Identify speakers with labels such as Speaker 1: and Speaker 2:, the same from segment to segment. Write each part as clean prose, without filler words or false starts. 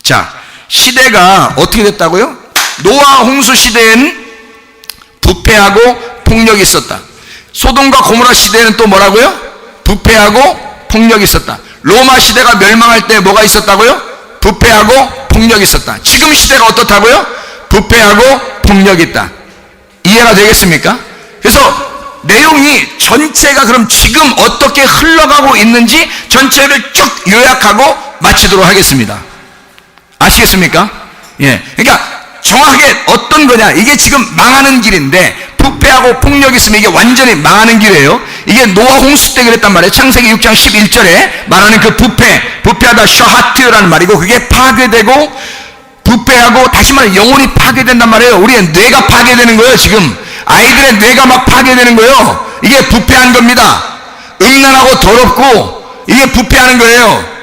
Speaker 1: 자, 시대가 어떻게 됐다고요? 노아 홍수 시대에는 부패하고 폭력이 있었다. 소돔과 고모라 시대에는 또 뭐라고요? 부패하고 폭력이 있었다. 로마 시대가 멸망할 때 뭐가 있었다고요? 부패하고 폭력이 있었다. 지금 시대가 어떻다고요? 부패하고 폭력이 있다. 이해가 되겠습니까? 그래서 내용이 전체가 그럼 지금 어떻게 흘러가고 있는지 전체를 쭉 요약하고 마치도록 하겠습니다. 아시겠습니까? 예. 그러니까 정확하게 어떤 거냐, 이게 지금 망하는 길인데, 부패하고 폭력이 있으면 이게 완전히 망하는 길이에요. 이게 노아 홍수 때 그랬단 말이에요. 창세기 6장 11절에 말하는 그 부패하다 샤하트라는 말이고, 그게 파괴되고 부패하고, 다시 말해 영혼이 파괴된단 말이에요. 우리의 뇌가 파괴되는 거예요. 지금 아이들의 뇌가 막 파괴되는 거예요. 이게 부패한 겁니다. 음란하고 더럽고 이게 부패하는 거예요.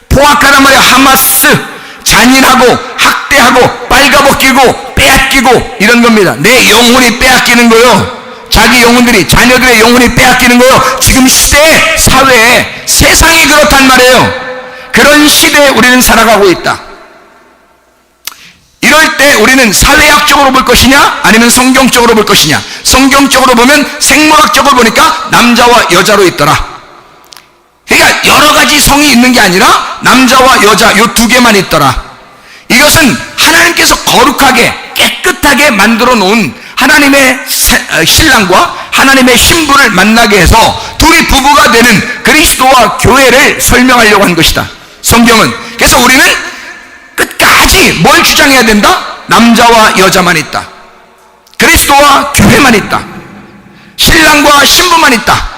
Speaker 1: 포악하단 말이에요. 하마스, 잔인하고 학대하고 빨가벗기고 빼앗기고 이런 겁니다. 내 영혼이 빼앗기는 거예요. 자기 영혼들이, 자녀들의 영혼이 빼앗기는 거예요. 지금 시대에, 사회에, 세상이 그렇단 말이에요. 그런 시대에 우리는 살아가고 있다. 이럴 때 우리는 사회학적으로 볼 것이냐 아니면 성경적으로 볼 것이냐. 성경적으로 보면 생물학적으로 보니까 남자와 여자로 있더라. 그러니까 여러 가지 성이 있는 게 아니라 남자와 여자 요 두 개만 있더라. 이것은 하나님께서 거룩하게 깨끗하게 만들어 놓은 하나님의 신랑과 하나님의 신부를 만나게 해서 둘이 부부가 되는 그리스도와 교회를 설명하려고 한 것이다, 성경은. 그래서 우리는 끝까지 뭘 주장해야 된다? 남자와 여자만 있다, 그리스도와 교회만 있다, 신랑과 신부만 있다,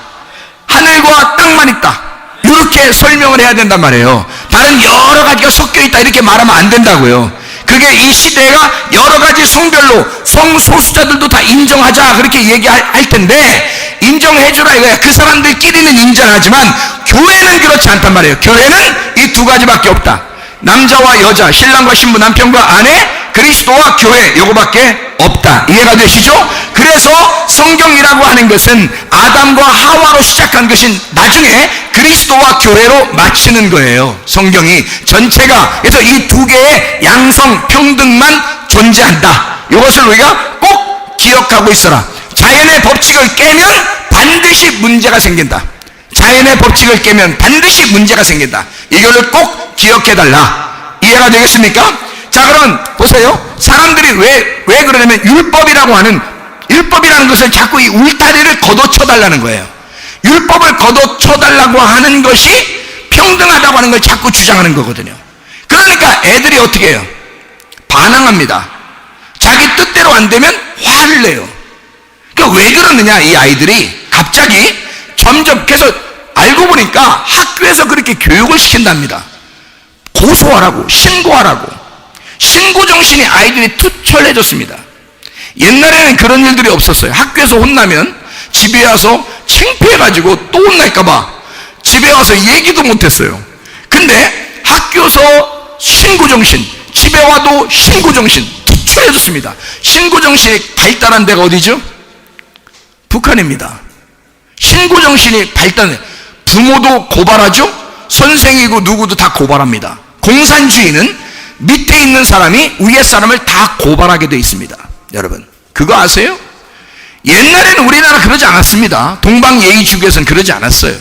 Speaker 1: 하늘과 땅만 있다, 이렇게 설명을 해야 된단 말이에요. 다른 여러 가지가 섞여 있다 이렇게 말하면 안 된다고요. 그게 이 시대가 여러 가지 성별로 성소수자들도 다 인정하자 그렇게 얘기할 텐데, 인정해주라 이거야. 그 사람들끼리는 인정하지만 교회는 그렇지 않단 말이에요. 교회는 이 두 가지밖에 없다. 남자와 여자, 신랑과 신부, 남편과 아내, 그리스도와 교회, 요거밖에 없다. 이해가 되시죠? 그래서 성경이라고 하는 것은 아담과 하와로 시작한 것이 나중에 그리스도와 교회로 마치는 거예요. 성경이 전체가. 그래서 이 두 개의 양성 평등만 존재한다. 이것을 우리가 꼭 기억하고 있어라. 자연의 법칙을 깨면 반드시 문제가 생긴다. 자연의 법칙을 깨면 반드시 문제가 생긴다. 이거를 꼭 기억해달라. 이해가 되겠습니까? 자, 그럼 보세요. 사람들이 왜 그러냐면 율법이라는 것을 자꾸 이 울타리를 걷어쳐달라는 거예요. 율법을 걷어쳐달라고 하는 것이 평등하다고 하는 걸 자꾸 주장하는 거거든요. 그러니까 애들이 어떻게 해요? 반항합니다. 자기 뜻대로 안 되면 화를 내요. 그러니까 왜 그러느냐, 이 아이들이 갑자기 점점. 그래서 알고 보니까 학교에서 그렇게 교육을 시킨답니다. 고소하라고, 신고하라고. 신고 정신이 아이들이 투철해졌습니다. 옛날에는 그런 일들이 없었어요. 학교에서 혼나면 집에 와서 창피해가지고 또 혼날까봐 집에 와서 얘기도 못했어요. 근데 학교에서 신고 정신, 집에 와도 신고 정신 투철해졌습니다. 신고 정신이 발달한 데가 어디죠? 북한입니다. 신고 정신이 발달해. 부모도 고발하죠? 선생이고 누구도 다 고발합니다. 공산주의는 밑에 있는 사람이 위에 사람을 다 고발하게 되어 있습니다. 여러분, 그거 아세요? 옛날에는 우리나라 그러지 않았습니다. 동방예의주교에서는 그러지 않았어요.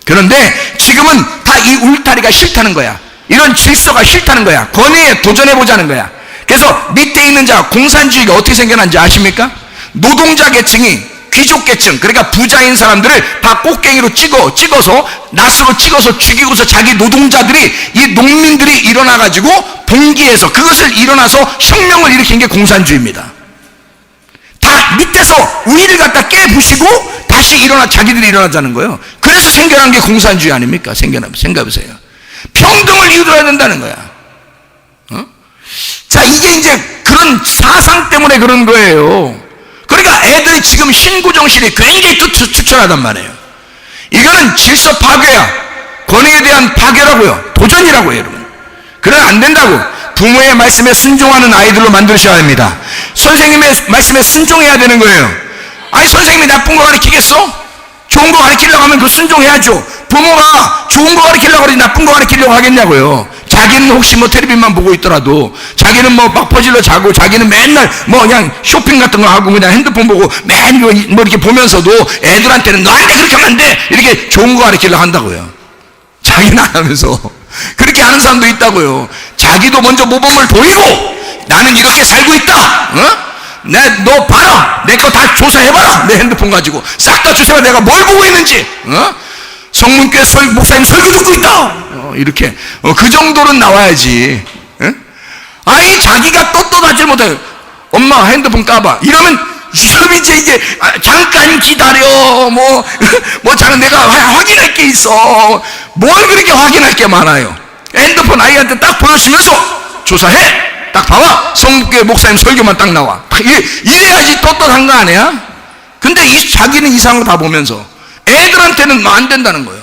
Speaker 1: 그런데 지금은 다 이 울타리가 싫다는 거야. 이런 질서가 싫다는 거야. 권위에 도전해보자는 거야. 그래서 밑에 있는 자, 공산주의가 어떻게 생겨난지 아십니까? 노동자 계층이 귀족 계층, 그러니까 부자인 사람들을 다 꽃갱이로 찍어서 낫으로 찍어서 죽이고서 자기 노동자들이, 이 농민들이 일어나가지고 봉기해서 그것을 일어나서 혁명을 일으킨 게 공산주의입니다. 다 밑에서 위를 갖다 깨부시고 다시 자기들이 일어나자는 거예요. 그래서 생겨난 게 공산주의 아닙니까? 생각해보세요. 평등을 이루어야 된다는 거야. 자, 이게 이제 그런 사상 때문에 그런 거예요. 그러니까 애들이 지금 신구정신이 굉장히 투철하단 말이에요. 이거는 질서 파괴야. 권위에 대한 파괴라고요. 도전이라고요, 여러분. 그러면 안 된다고. 부모의 말씀에 순종하는 아이들로 만드셔야 합니다. 선생님의 말씀에 순종해야 되는 거예요. 아니, 선생님이 나쁜 거 가르치겠어? 좋은 거 가르치려고 하면 그 순종해야죠. 부모가 좋은 거 가르치려고 하지 나쁜 거 가르치려고 하겠냐고요. 자기는 혹시 뭐 텔레비전만 보고 있더라도 자기는 뭐 막 퍼질러 자고 자기는 맨날 뭐 그냥 쇼핑 같은 거 하고 그냥 핸드폰 보고 맨 뭐 이렇게 보면서도 애들한테는 너한테 그렇게 하면 안 돼 이렇게 좋은 거 가르치려고 한다고요. 자기는 안 하면서. 그렇게 하는 사람도 있다고요. 자기도 먼저 모범을 보이고 나는 이렇게 살고 있다. 너 봐라. 내 거 다 조사해봐라. 내 핸드폰 가지고 싹 다 조사해봐. 내가 뭘 보고 있는지. 성문교회 목사님 설교 듣고 있다. 이렇게 그 정도는 나와야지. 아니 자기가 떳떳하지 못해. 엄마 핸드폰 까봐. 이러면 이제 잠깐 기다려. 뭐 잠깐 내가 확인할 게 있어. 뭘 그렇게 확인할 게 많아요. 핸드폰 아이한테 딱 보여주면서 조사해. 딱 봐봐. 성문교회 목사님 설교만 딱 나와. 이래야지 떳떳한 거 아니야? 근데 자기는 이상한 거 다 보면서 애들한테는 안 된다는 거예요.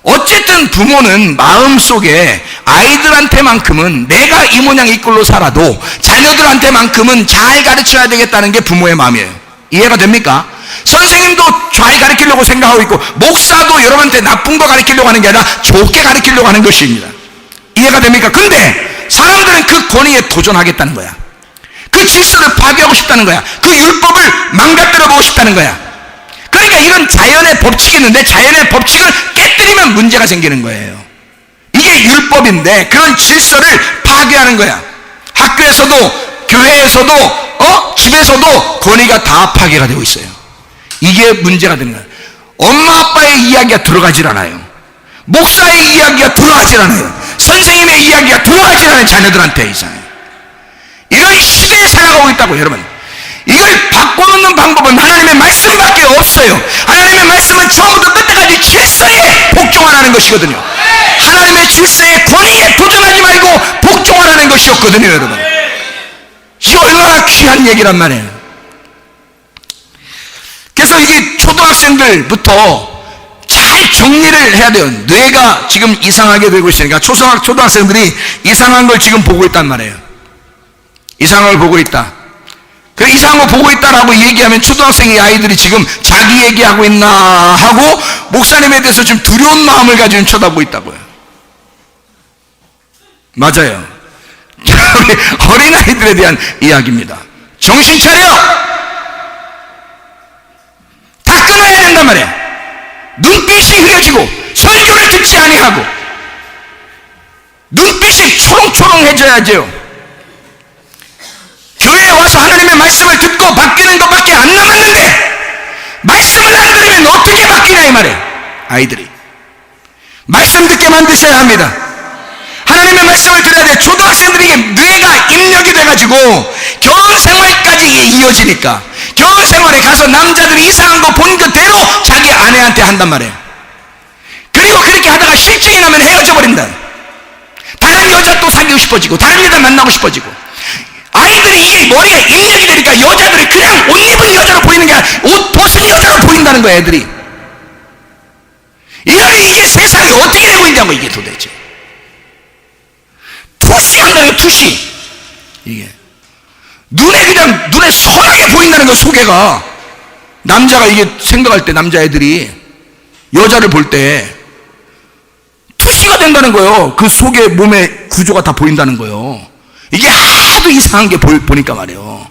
Speaker 1: 어쨌든 부모는 마음속에 아이들한테만큼은 내가 이 모양 이 꼴로 살아도 자녀들한테만큼은 잘 가르쳐야 되겠다는 게 부모의 마음이에요. 이해가 됩니까? 선생님도 잘 가르치려고 생각하고 있고 목사도 여러분한테 나쁜 거 가르치려고 하는 게 아니라 좋게 가르치려고 하는 것입니다. 이해가 됩니까? 근데 사람들은 그 권위에 도전하겠다는 거야. 그 질서를 파괴하고 싶다는 거야. 그 율법을 망가뜨려 보고 싶다는 거야. 그러니까 이런 자연의 법칙이 있는데 자연의 법칙을 깨뜨리면 문제가 생기는 거예요. 이게 율법인데 그런 질서를 파괴하는 거야. 학교에서도 교회에서도 집에서도 권위가 다 파괴가 되고 있어요. 이게 문제가 되는 거예요. 엄마 아빠의 이야기가 들어가질 않아요. 목사의 이야기가 들어가질 않아요. 선생님의 이야기가 들어가질 않아요. 자녀들한테 이상해요. 이런 시대에 살아가고 있다고 여러분. 이걸 바꿔놓는 방법은 하나님의 말씀밖에 없어요. 하나님의 말씀은 처음부터 끝까지 질서에 복종하라는 것이거든요. 하나님의 질서에 권위에 도전하지 말고 복종하라는 것이었거든요, 여러분. 이거 얼마나 귀한 얘기란 말이에요. 그래서 이게 초등학생들부터 잘 정리를 해야 돼요. 뇌가 지금 이상하게 되고 있으니까 초등학생들이 이상한 걸 지금 보고 있단 말이에요. 이상한 걸 보고 있다. 그 이상한 거 보고 있다라고 얘기하면 초등학생의 아이들이 지금 자기 얘기하고 있나 하고 목사님에 대해서 좀 두려운 마음을 가지고 쳐다보고 있다고요. 맞아요. 우리 어린아이들에 대한 이야기입니다. 정신 차려! 다 끊어야 된단 말이야. 눈빛이 흐려지고 설교를 듣지 아니하고 눈빛이 초롱초롱해져야죠. 교회에 와서 하나님의 말씀을 듣고 바뀌는 것밖에 안 남았는데 말씀을 안 들으면 어떻게 바뀌냐 이 말이에요. 아이들이 말씀 듣게 만드셔야 합니다. 하나님의 말씀을 들어야 돼. 초등학생들에게 뇌가 입력이 돼가지고 결혼 생활까지 이어지니까 결혼 생활에 가서 남자들이 이상한 거 본 그대로 자기 아내한테 한단 말이에요. 그리고 그렇게 하다가 실증이 나면 헤어져 버린다. 다른 여자 또 사귀고 싶어지고 다른 여자 만나고 싶어지고. 아이들이 이게 머리가 입력이 되니까 여자들이 그냥 옷 입은 여자로 보이는 게 아니라 옷 벗은 여자로 보인다는 거야. 애들이 이게 세상이 어떻게 되고 있냐고. 이게 도대체 투시한다는 거야. 투시. 이게 눈에 선하게 보인다는 거야. 소개가 남자가 이게 생각할 때 남자애들이 여자를 볼 때 투시가 된다는 거예요. 그 속에 몸의 구조가 다 보인다는 거예요. 이게 하도 이상한 게 보니까 말이에요.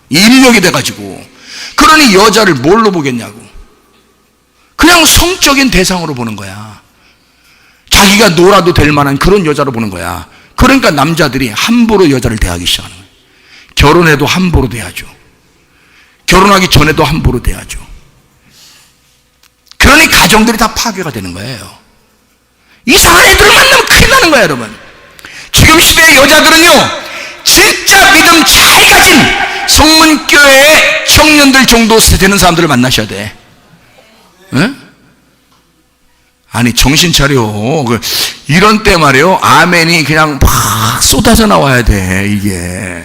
Speaker 1: 입력이 돼가지고. 그러니 여자를 뭘로 보겠냐고. 그냥 성적인 대상으로 보는 거야. 자기가 놀아도 될 만한 그런 여자로 보는 거야. 그러니까 남자들이 함부로 여자를 대하기 시작하는 거예요. 결혼해도 함부로 대하죠. 결혼하기 전에도 함부로 대하죠. 그러니 가정들이 다 파괴가 되는 거예요. 이상한 애들을 만나면 큰일 나는 거예요, 여러분. 지금 시대의 여자들은요, 진짜 믿음 잘 가진 성문교회 청년들 정도 되는 사람들을 만나셔야 돼. 에? 아니 정신 차려. 이런 때 말이에요, 아멘이 그냥 막 쏟아져 나와야 돼. 이게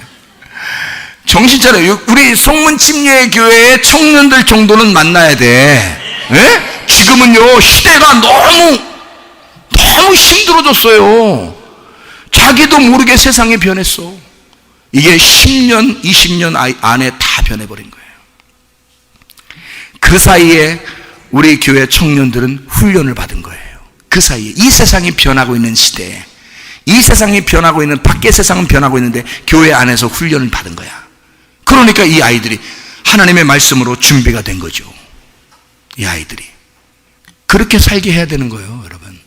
Speaker 1: 정신 차려. 우리 성문침례 교회의 청년들 정도는 만나야 돼. 에? 지금은요 시대가 너무 힘들어졌어요. 자기도 모르게 세상이 변했어. 이게 10년, 20년 안에 다 변해버린 거예요. 그 사이에 우리 교회 청년들은 훈련을 받은 거예요. 그 사이에 이 세상이 변하고 있는 시대에 이 세상이 변하고 있는, 밖의 세상은 변하고 있는데 교회 안에서 훈련을 받은 거야. 그러니까 이 아이들이 하나님의 말씀으로 준비가 된 거죠. 이 아이들이 그렇게 살게 해야 되는 거예요, 여러분.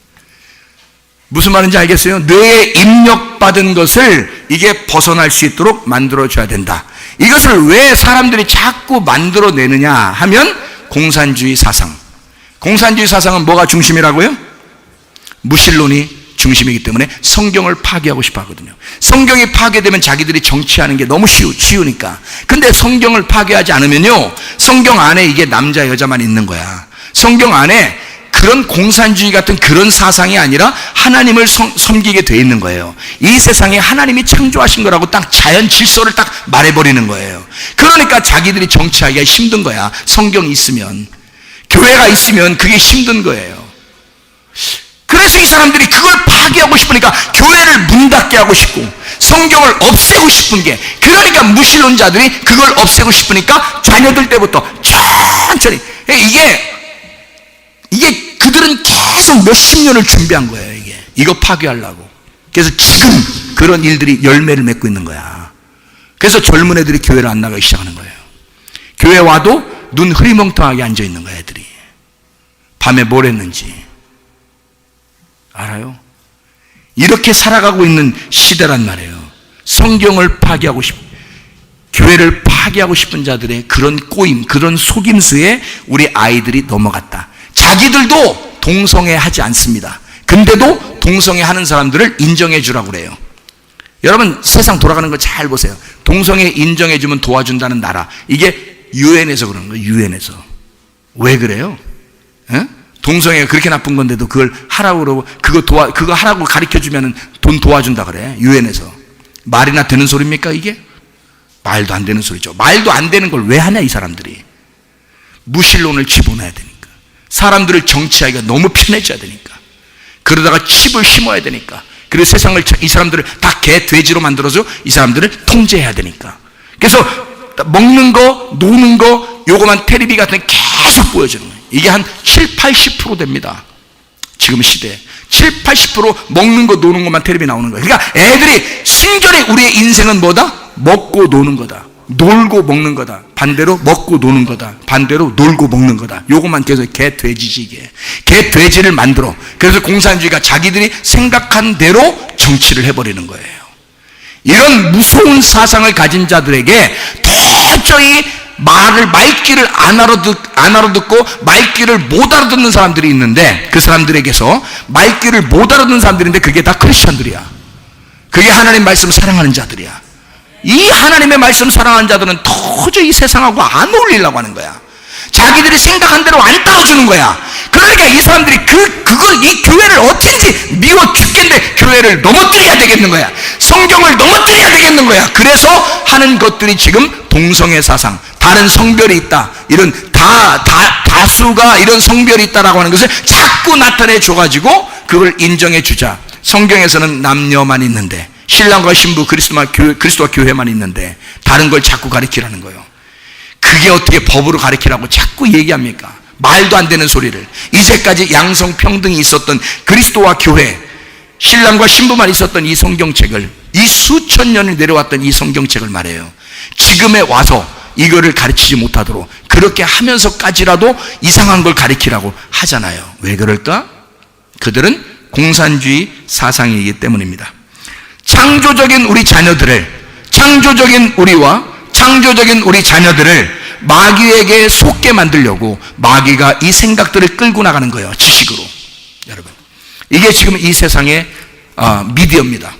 Speaker 1: 무슨 말인지 알겠어요? 뇌에 입력받은 것을 이게 벗어날 수 있도록 만들어줘야 된다. 이것을 왜 사람들이 자꾸 만들어내느냐 하면 공산주의 사상. 공산주의 사상은 뭐가 중심이라고요? 무신론이 중심이기 때문에 성경을 파괴하고 싶어 하거든요. 성경이 파괴되면 자기들이 정치하는 게 너무 쉬우니까. 근데 성경을 파괴하지 않으면요, 성경 안에 이게 남자 여자만 있는 거야. 성경 안에 그런 공산주의 같은 그런 사상이 아니라 하나님을 섬기게 돼 있는 거예요. 이 세상에 하나님이 창조하신 거라고 딱 자연 질서를 딱 말해버리는 거예요. 그러니까 자기들이 정치하기가 힘든 거야. 성경이 있으면, 교회가 있으면 그게 힘든 거예요. 그래서 이 사람들이 그걸 파괴하고 싶으니까 교회를 문 닫게 하고 싶고 성경을 없애고 싶은 게, 그러니까 무신론자들이 그걸 없애고 싶으니까 자녀들 때부터 천천히, 이게 그들은 계속 몇십 년을 준비한 거예요. 이거 파괴하려고. 그래서 지금 그런 일들이 열매를 맺고 있는 거야. 그래서 젊은 애들이 교회를 안 나가기 시작하는 거예요. 교회 와도 눈 흐리멍텅하게 앉아 있는 거야, 애들이. 밤에 뭘 했는지 알아요? 이렇게 살아가고 있는 시대란 말이에요. 성경을 파괴하고 교회를 파괴하고 싶은 자들의 그런 꼬임, 그런 속임수에 우리 아이들이 넘어갔다. 자기들도 동성애 하지 않습니다. 근데도 동성애 하는 사람들을 인정해 주라고 그래요. 여러분, 세상 돌아가는 거 잘 보세요. 동성애 인정해 주면 도와준다는 나라, 이게 유엔에서 그러는 거예요. 유엔에서. 왜 그래요? 에? 동성애가 그렇게 나쁜 건데도 그걸 하라고 그러고 그거 하라고 가르쳐 주면은 돈 도와준다 그래. 유엔에서. 말이나 되는 소리입니까 이게? 말도 안 되는 소리죠. 말도 안 되는 걸 왜 하냐 이 사람들이. 무신론을 집어넣어야 되니까. 사람들을 정치하기가 너무 편해져야 되니까. 그러다가 칩을 심어야 되니까. 그리고 세상을, 이 사람들을 다 개, 돼지로 만들어서 이 사람들을 통제해야 되니까. 그래서 먹는 거, 노는 거, 요거만 텔레비 같은 게 계속 보여주는 거예요. 이게 한 7, 80% 됩니다. 지금 시대에 7, 80% 먹는 거, 노는 것만 텔레비 나오는 거예요. 그러니까 애들이 순전히 우리의 인생은 뭐다? 먹고 노는 거다. 놀고 먹는 거다. 반대로 먹고 노는 거다. 반대로 놀고 먹는 거다. 요것만 계속 개, 돼지지 이게. 개, 돼지를 만들어. 그래서 공산주의가 자기들이 생각한 대로 정치를 해버리는 거예요. 이런 무서운 사상을 가진 자들에게 도저히 말귀를 안 알아듣고 말귀를 못 알아듣는 사람들이 있는데, 그 사람들에게서 말귀를 못 알아듣는 사람들인데 그게 다 크리스천들이야. 그게 하나님 말씀 사랑하는 자들이야. 이 하나님의 말씀 사랑하는 자들은 도저히 이 세상하고 안 어울리려고 하는 거야. 자기들이 생각한 대로 안 따라주는 거야. 그러니까 이 사람들이 이 교회를 어떻게든지 미워 죽겠는데 교회를 넘어뜨려야 되겠는 거야. 성경을 넘어뜨려야 되겠는 거야. 그래서 하는 것들이 지금 동성애 사상, 다른 성별이 있다, 이런 다수가 이런 성별이 있다라고 하는 것을 자꾸 나타내 줘가지고 그걸 인정해 주자. 성경에서는 남녀만 있는데, 신랑과 신부, 그리스도와 교회만 있는데 다른 걸 자꾸 가르치라는 거예요. 그게 어떻게 법으로 가르치라고 자꾸 얘기합니까? 말도 안 되는 소리를. 이제까지 양성평등이 있었던 그리스도와 교회, 신랑과 신부만 있었던 이 성경책을, 이 수천 년을 내려왔던 이 성경책을 말해요. 지금에 와서 이거를 가르치지 못하도록 그렇게 하면서까지라도 이상한 걸 가르치라고 하잖아요. 왜 그럴까? 그들은 공산주의 사상이기 때문입니다. 창조적인 우리 자녀들을, 창조적인 우리와 창조적인 우리 자녀들을 마귀에게 속게 만들려고 마귀가 이 생각들을 끌고 나가는 거예요. 지식으로. 여러분, 이게 지금 이 세상의 미디어입니다.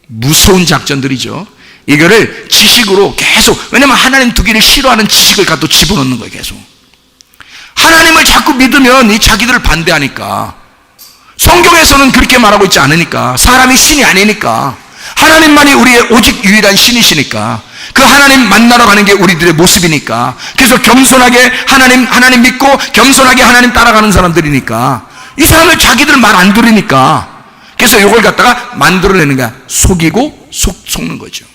Speaker 1: 무서운 작전들이죠. 이거를 지식으로 계속, 왜냐면 하나님 두기를 싫어하는 지식을 갖다 집어넣는 거예요. 계속 하나님을 자꾸 믿으면 이 자기들을 반대하니까. 성경에서는 그렇게 말하고 있지 않으니까. 사람이 신이 아니니까. 하나님만이 우리의 오직 유일한 신이시니까. 그 하나님 만나러 가는 게 우리들의 모습이니까. 그래서 겸손하게 하나님 믿고 겸손하게 하나님 따라가는 사람들이니까. 이 사람들 자기들 말 안 들으니까. 그래서 이걸 갖다가 만들어내는 거야. 속이고 속는 거죠.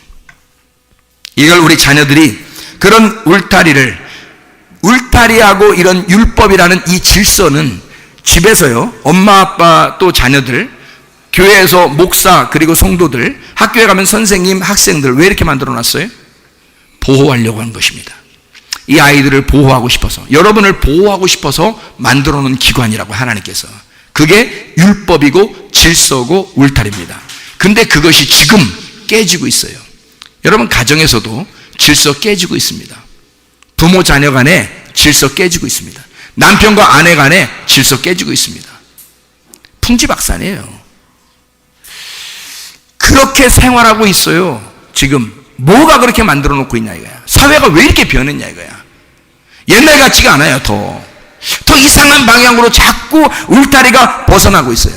Speaker 1: 이걸 우리 자녀들이 그런 울타리하고 이런 율법이라는 이 질서는 집에서요, 엄마 아빠 또 자녀들 교회에서 목사 그리고 성도들, 학교에 가면 선생님, 학생들 왜 이렇게 만들어 놨어요? 보호하려고 하는 것입니다. 이 아이들을 보호하고 싶어서, 여러분을 보호하고 싶어서 만들어 놓은 기관이라고 하나님께서. 그게 율법이고 질서고 울타리입니다. 근데 그것이 지금 깨지고 있어요. 여러분 가정에서도 질서 깨지고 있습니다. 부모 자녀 간에 질서 깨지고 있습니다. 남편과 아내 간에 질서 깨지고 있습니다. 풍지박산이에요. 그렇게 생활하고 있어요. 지금 뭐가 그렇게 만들어 놓고 있냐 이거야. 사회가 왜 이렇게 변했냐 이거야. 옛날 같지가 않아요. 더 이상한 방향으로 자꾸 울타리가 벗어나고 있어요.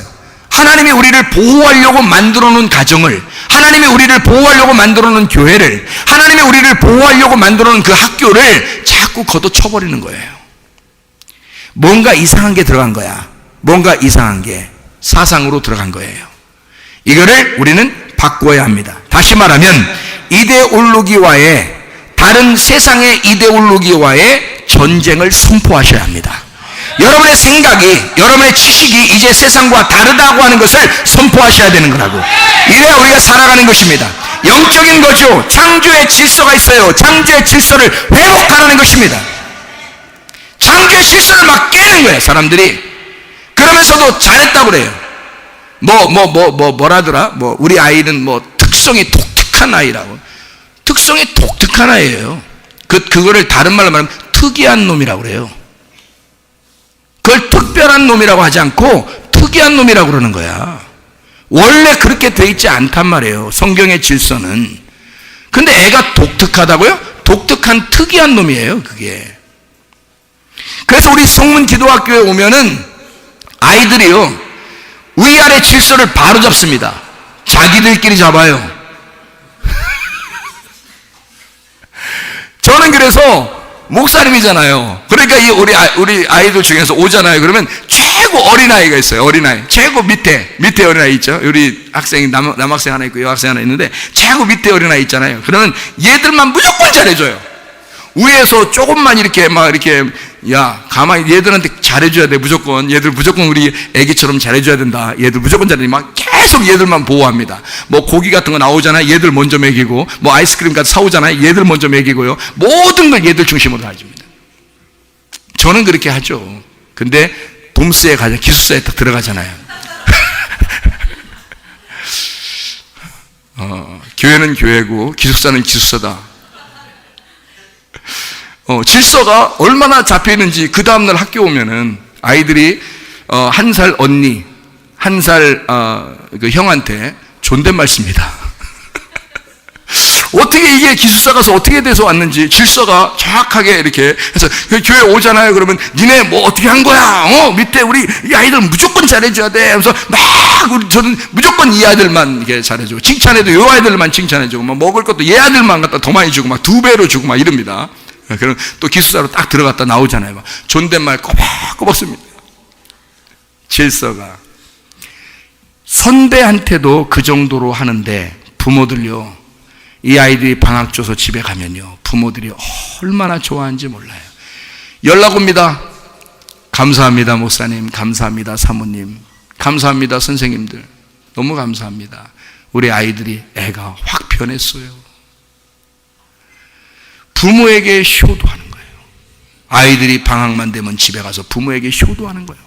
Speaker 1: 하나님이 우리를 보호하려고 만들어 놓은 가정을, 하나님이 우리를 보호하려고 만들어 놓은 교회를, 하나님이 우리를 보호하려고 만들어 놓은 그 학교를 자꾸 걷어쳐버리는 거예요. 뭔가 이상한 게 들어간 거야. 뭔가 이상한 게 사상으로 들어간 거예요. 이거를 우리는 바꾸어야 합니다. 다시 말하면 이데올로기와의, 다른 세상의 이데올로기와의 전쟁을 선포하셔야 합니다. 여러분의 생각이, 여러분의 지식이 이제 세상과 다르다고 하는 것을 선포하셔야 되는 거라고. 이래야 우리가 살아가는 것입니다. 영적인 거죠. 창조의 질서가 있어요. 창조의 질서를 회복하라는 것입니다. 창조의 질서를 막 깨는 거예요, 사람들이. 그러면서도 잘했다고 그래요. 뭐라더라? 우리 아이는 특성이 독특한 아이라고. 특성이 독특한 아이예요. 그거를 다른 말로 말하면 특이한 놈이라고 그래요. 그걸 특별한 놈이라고 하지 않고 특이한 놈이라고 그러는 거야. 원래 그렇게 돼 있지 않단 말이에요, 성경의 질서는. 근데 애가 독특하다고요? 독특한 특이한 놈이에요, 그게. 그래서 우리 성문 기도학교에 오면은 아이들이요, 위아래 질서를 바로 잡습니다. 자기들끼리 잡아요. 저는 그래서 목사님이잖아요. 그러니까 우리 아이들 중에서 오잖아요. 그러면 최고 어린아이가 있어요. 어린아이. 최고 밑에 어린아이 있죠. 우리 학생이 남학생 하나 있고 여학생 하나 있는데 최고 밑에 어린아이 있잖아요. 그러면 얘들만 무조건 잘해줘요. 위에서 조금만 이렇게 야, 가만히 얘들한테 잘해줘야 돼. 무조건. 얘들 무조건 우리 애기처럼 잘해줘야 된다. 얘들 무조건 잘해. 막 계속 얘들만 보호합니다. 고기 같은 거 나오잖아요. 얘들 먼저 먹이고, 아이스크림 같은 거 사오잖아요. 얘들 먼저 먹이고요. 모든 걸 얘들 중심으로 다 해줍니다. 저는 그렇게 하죠. 근데 돔스에 가자, 기숙사에 딱 들어가잖아요. 교회는 교회고, 기숙사는 기숙사다. 질서가 얼마나 잡혀 있는지 그 다음날 학교 오면은 아이들이 1살 언니, 1살 그 형한테 존댓말 씁니다. 어떻게 이게 기숙사 가서 어떻게 돼서 왔는지 질서가 정확하게 이렇게 해서 교회 오잖아요. 그러면 니네 어떻게 한 거야? 밑에 우리 이 아이들 무조건 잘해줘야 돼. 그래서 저는 무조건 이 아이들만 이렇게 잘해주고, 칭찬해도 이 아이들만 칭찬해주고, 먹을 것도 얘 아이들만 갖다 더 많이 주고, 2배로 주고 이럽니다. 그럼 또 기숙사로 딱 들어갔다 나오잖아요. 존댓말 꼬박꼬박 씁니다. 질서가. 선배한테도 그 정도로 하는데 부모들요, 이 아이들이 방학 줘서 집에 가면요, 부모들이 얼마나 좋아하는지 몰라요. 연락 옵니다. 감사합니다 목사님, 감사합니다 사모님, 감사합니다 선생님들, 너무 감사합니다. 우리 아이들이 애가 확 변했어요. 부모에게 효도하는 거예요. 아이들이 방학만 되면 집에 가서 부모에게 효도하는 거예요.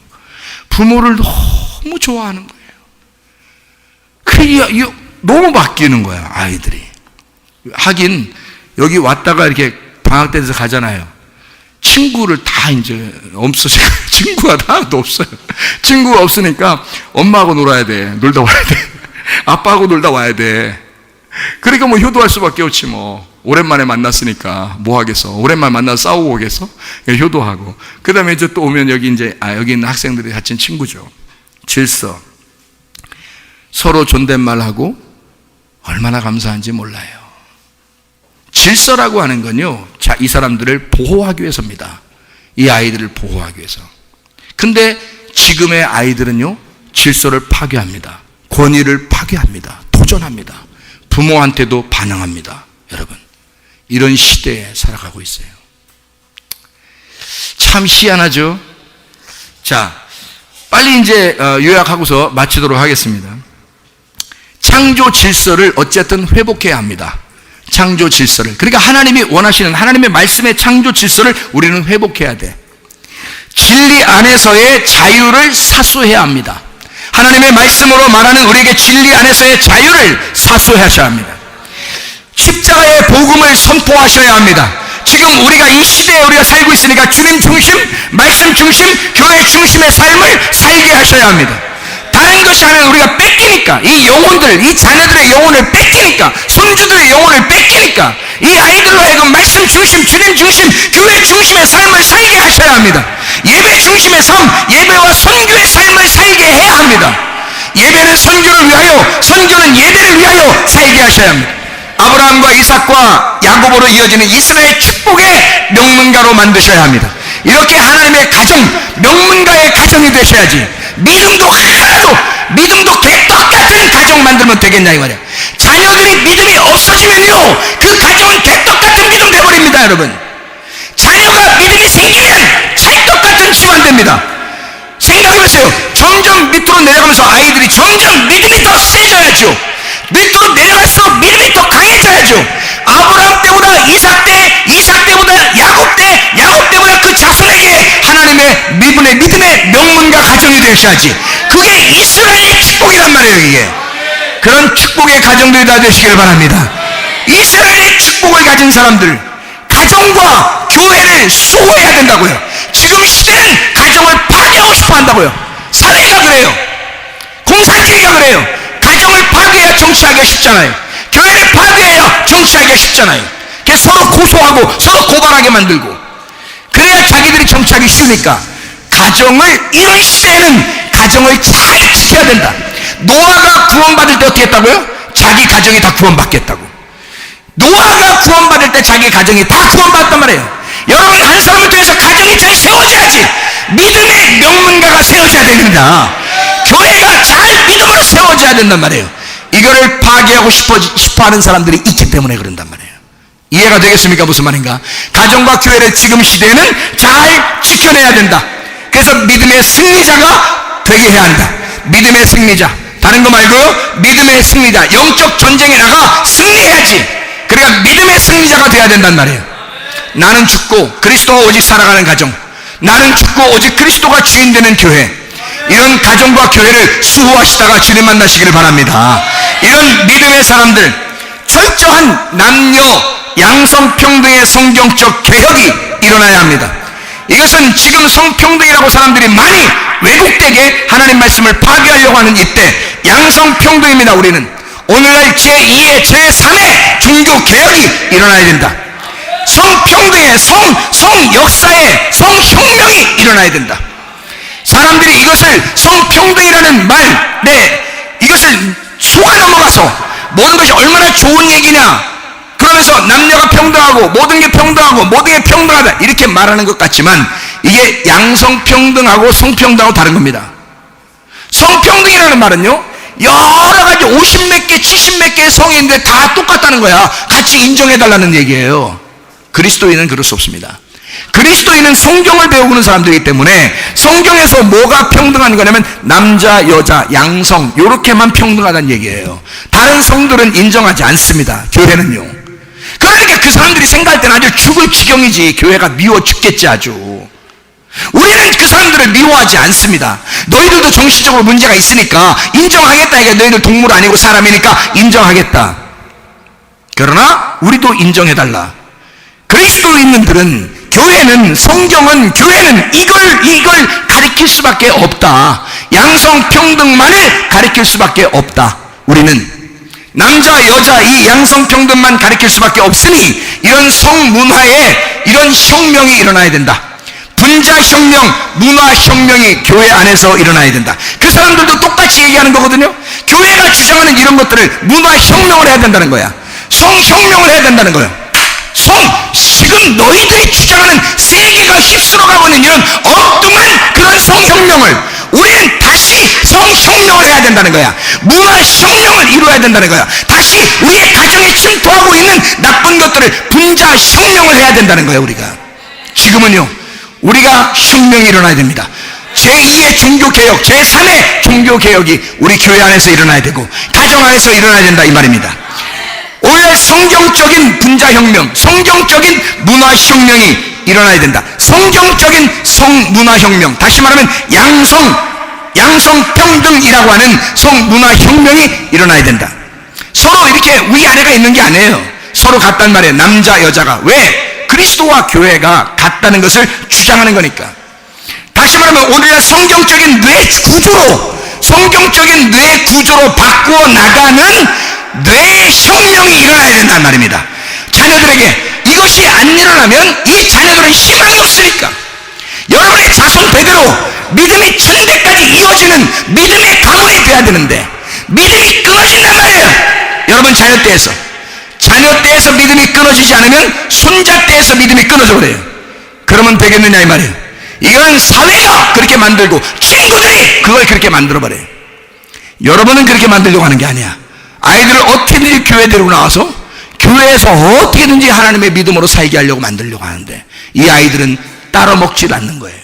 Speaker 1: 부모를 너무 좋아하는 거예요. 너무 바뀌는 거예요, 아이들이. 하긴 여기 왔다가 이렇게 방학 때에서 가잖아요. 친구를 다 이제 없어지고, 친구가 하나도 없어요. 친구가 없으니까 엄마하고 놀아야 돼. 놀다 와야 돼. 아빠하고 놀다 와야 돼. 그러니까 효도할 수밖에 없지 오랜만에 만났으니까 뭐 하겠어. 오랜만에 만나서 싸우고 오겠어? 효도하고. 그 다음에 이제 또 오면 여기 있는 학생들이 같이 친구죠. 질서. 서로 존댓말하고 얼마나 감사한지 몰라요. 질서라고 하는 건요, 이 사람들을 보호하기 위해서입니다. 이 아이들을 보호하기 위해서. 근데 지금의 아이들은요, 질서를 파괴합니다. 권위를 파괴합니다. 도전합니다. 부모한테도 반항합니다. 여러분, 이런 시대에 살아가고 있어요. 참 희한하죠? 자, 빨리 이제 요약하고서 마치도록 하겠습니다. 창조 질서를 어쨌든 회복해야 합니다. 창조 질서를. 그러니까 하나님이 원하시는 하나님의 말씀의 창조 질서를 우리는 회복해야 돼. 진리 안에서의 자유를 사수해야 합니다. 하나님의 말씀으로 말하는 우리에게 진리 안에서의 자유를 사수하셔야 합니다. 십자가의 복음을 선포하셔야 합니다. 지금 우리가 이 시대에 우리가 살고 있으니까 주님 중심, 말씀 중심, 교회 중심의 삶을 살게 하셔야 합니다. 다른 것이 아니라 우리가 뺏기니까, 이 영혼들, 이 자녀들의 영혼을 뺏기니까, 손주들의 영혼을 뺏기니까, 이 아이들로 하여금 말씀 중심, 주님 중심, 교회 중심의 삶을 살게 하셔야 합니다. 예배 중심의 삶, 예배와 선교의 삶을 살게 해야 합니다. 예배는 선교를 위하여, 선교는 예배를 위하여 살게 하셔야 합니다. 아브라함과 이삭과 야곱으로 이어지는 이스라엘 축복의 명문가로 만드셔야 합니다. 이렇게 하나님의 가정, 명문가의 가정이 되셔야지. 믿음도 하나도, 믿음도 개떡같은 가정 만들면 되겠냐 이 말이야. 자녀들이 믿음이 없어지면요, 그 가정은 개떡같은 믿음 되어버립니다. 여러분, 자녀가 믿음이 생기면 찰떡같은 집안 됩니다. 생각해보세요. 점점 밑으로 내려가면서 아이들이 점점 믿음이 더 세져야죠. 밑으로 내려갈수록 믿음이 더 강해져야죠. 아브라함 때보다 이삭 때, 이삭 때보다 야곱 때, 야곱 때보다 그 자손에게 하나님의 믿음의 명문가 가정이 되셔야지. 그게 이스라엘의 축복이란 말이에요. 이게 그런 축복의 가정들이 다 되시길 바랍니다. 이스라엘의 축복을 가진 사람들, 가정과 교회를 수호해야 된다고요. 지금 시대는 가정을 파괴하고 싶어 한다고요. 사회가 그래요. 공산주의가 그래요. 가정을 파괴해야 정치하기가 쉽잖아요. 교회를 파괴해야 정치하기가 쉽잖아요. 그래서 서로 고소하고 서로 고발하게 만들고, 그래야 자기들이 정치하기 쉬우니까. 가정을, 이런 시대에는 가정을 잘 지켜야 된다. 노아가 구원받을 때 어떻게 했다고요? 자기 가정이 다 구원받겠다고. 노아가 구원받을 때 자기 가정이 다 구원받았단 말이에요. 여러분, 한 사람을 통해서 가정이 잘 세워져야지. 믿음의 명문가가 세워져야 됩니다. 교회가 잘 믿음으로 세워져야 된단 말이에요. 이거를 파괴하고 싶어하는 사람들이 있기 때문에 그런단 말이에요. 이해가 되겠습니까? 무슨 말인가? 가정과 교회를 지금 시대에는 잘 지켜내야 된다. 그래서 믿음의 승리자가 되게 해야 한다. 믿음의 승리자, 다른 거 말고요, 믿음의 승리자, 영적 전쟁에 나가 승리해야지. 그러니까 믿음의 승리자가 돼야 된단 말이에요. 나는 죽고 그리스도가 오직 살아가는 가정, 나는 죽고 오직 그리스도가 주인 되는 교회, 이런 가정과 교회를 수호하시다가 주님 만나시기를 바랍니다. 이런 믿음의 사람들, 철저한 남녀 양성평등의 성경적 개혁이 일어나야 합니다. 이것은 지금 성평등이라고 사람들이 많이 왜곡되게 하나님 말씀을 파괴하려고 하는 이때 양성평등입니다. 우리는 오늘날 제2의 제3의 종교개혁이 일어나야 된다. 성평등의 성역사의 성혁명이 일어나야 된다. 사람들이 이것을 성평등이라는 말, 이것을 속아 넘어가서 모든 것이 얼마나 좋은 얘기냐, 그러면서 남녀가 평등하고 모든 게 평등하고 모든 게 평등하다 이렇게 말하는 것 같지만, 이게 양성평등하고 성평등하고 다른 겁니다. 성평등이라는 말은요, 여러 가지 50몇 개 70몇 개의 성이 있는데 다 똑같다는 거야. 같이 인정해달라는 얘기예요. 그리스도인은 그럴 수 없습니다. 그리스도인은 성경을 배우는 사람들이기 때문에 성경에서 뭐가 평등한 거냐면 남자, 여자, 양성 이렇게만 평등하다는 얘기예요. 다른 성들은 인정하지 않습니다. 교회는요. 그러니까 그 사람들이 생각할 때는 아주 죽을 지경이지, 교회가 미워 죽겠지 아주. 우리는 그 사람들을 미워하지 않습니다. 너희들도 정신적으로 문제가 있으니까 인정하겠다. 이게 너희들 동물 아니고 사람이니까 인정하겠다. 그러나 우리도 인정해달라. 그리스도인들은, 교회는, 성경은, 교회는 이걸 가리킬 수밖에 없다. 양성평등만을 가리킬 수밖에 없다. 우리는 남자, 여자 이 양성평등만 가리킬 수밖에 없으니 이런 성문화에 이런 혁명이 일어나야 된다. 분자혁명, 문화혁명이 교회 안에서 일어나야 된다. 그 사람들도 똑같이 얘기하는 거거든요. 교회가 주장하는 이런 것들을 문화혁명을 해야 된다는 거야. 성혁명을 해야 된다는 거예요. 지금 너희들이 주장하는 세계가 휩쓸어가고 있는 이런 엉뚱한 그런 성혁명을 우리는 다시 성혁명을 해야 된다는 거야. 문화혁명을 이루어야 된다는 거야. 다시 우리의 가정에 침투하고 있는 나쁜 것들을 분자혁명을 해야 된다는 거야. 우리가 지금은요, 우리가 혁명이 일어나야 됩니다. 제2의 종교개혁, 제3의 종교개혁이 우리 교회 안에서 일어나야 되고 가정 안에서 일어나야 된다 이 말입니다. 오히려 성경적인 분자혁명, 성경적인 문화혁명이 일어나야 된다. 성경적인 성문화혁명, 다시 말하면 양성평등이라고 하는 성문화혁명이 일어나야 된다. 서로 이렇게 위아래가 있는 게 아니에요. 서로 같단 말이에요. 남자 여자가. 왜? 그리스도와 교회가 같다는 것을 주장하는 거니까. 다시 말하면 오늘날 성경적인 뇌 구조로 바꾸어 나가는 뇌혁명이 일어나야 된단 말입니다. 자녀들에게 이것이 안 일어나면 이 자녀들은 희망이 없으니까. 여러분의 자손 대대로 믿음이 천대까지 이어지는 믿음의 가문이 돼야 되는데 믿음이 끊어진단 말이에요. 여러분 자녀 때에서 믿음이 끊어지지 않으면 손자 때에서 믿음이 끊어져 버려요. 그러면 되겠느냐 이 말이에요. 이건 사회가 그렇게 만들고 친구들이 그걸 그렇게 만들어 버려요. 여러분은 그렇게 만들려고 하는 게 아니야. 아이들을 어떻게든지 교회 데리고 나와서 교회에서 어떻게든지 하나님의 믿음으로 살게 하려고 만들려고 하는데 이 아이들은 따로 먹질 않는 거예요.